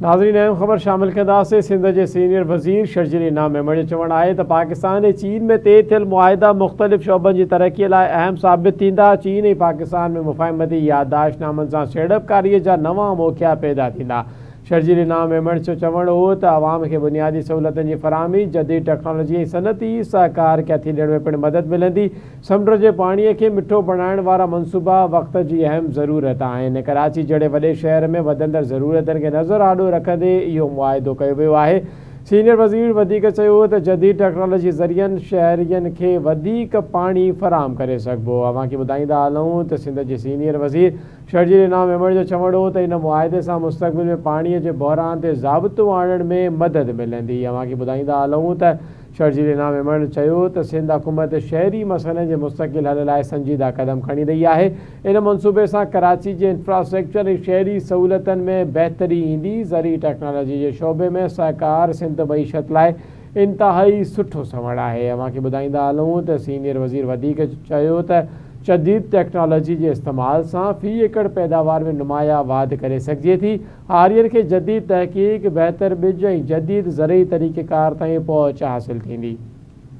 नाज़रीन, अहम ख़बर शामिल कंदासीं। सिंध के सीनियर वज़ीर शर्जील इनाम मेमण जो चवणु आहे त पाकिस्तान ऐं चीन में तय थियल मुआहिदा मुख़्तलिफ़ शोबनि जी तरक़ीअ लाइ अहम साबित थींदा। चीन ऐं पाकिस्तान में मुफ़ाहिमती याददाश्तनामनि सां सीड़पकारीअ जा नवां मौक़िया पैदा थींदा। शर्जील इनाम मेमण जो चवणु हो त अवाम खे बुनियादी सहूलियतुनि जी फ़राहमी, जदीद टेक्नोलॉजी ऐं सनती सहकार क़ैथी ॾियण में पिणु मदद मिलंदी। समुंड जे पाणीअ खे मिठो बणाइण वारा मनसूबा वक़्त जी अहम ज़रूरत आहिनि। कराची जहिड़े वॾे शहर में वधंदड़ ज़रूरतुनि खे नज़र आॾो रखंदे इहो मुआहिदो कयो वियो आहे। सीनियर वज़ीर वधीक चयो त जदीद टेक्नोलॉजी ज़रियनि शहरियनि खे वधीक पाणी फ़राहम करे सघिबो। अव्हां खे ॿुधाईंदा हलूं त सिंध जे सीनियर वज़ीर शर्जील इनाम मेमण जो चवणु हो त इन मुआहिदे सां मुस्तक़बिल में पाणीअ जे बहिरान ते ज़ाब्तो आणण में मदद मिलंदी। अव्हां खे ॿुधाईंदा हलूं त शर्जील इनाम मेमण चयो त सिंध हुकूमत शहरी मसइलनि जे मुस्तक़िल हल लाइ संजीदा क़दम खणी रही आहे। इन मनसूबे सां कराची जे इंफ्रास्ट्रक्चर ऐं शहरी सहूलियतुनि में बहितरी ईंदी। ज़री टेक्नोलॉजी जे शोबे में सहकार सिंध मईशत लाइ इंतिहाई सुठो सवड़ आहे। अव्हां खे ॿुधाईंदा हलूं त सीनियर वज़ीर वधीक चयो त जदीद टेक्नोलॉजी जे इस्तेमाल सां फ़ी एकड़ पैदावार में नुमाया वाधि करे सघिजे थी। हारियुनि खे जदीद तहक़ीक़, बहितर ॿिज ऐं जदीद ज़रई तरीक़ेकार ताईं पहुच हासिल थींदी।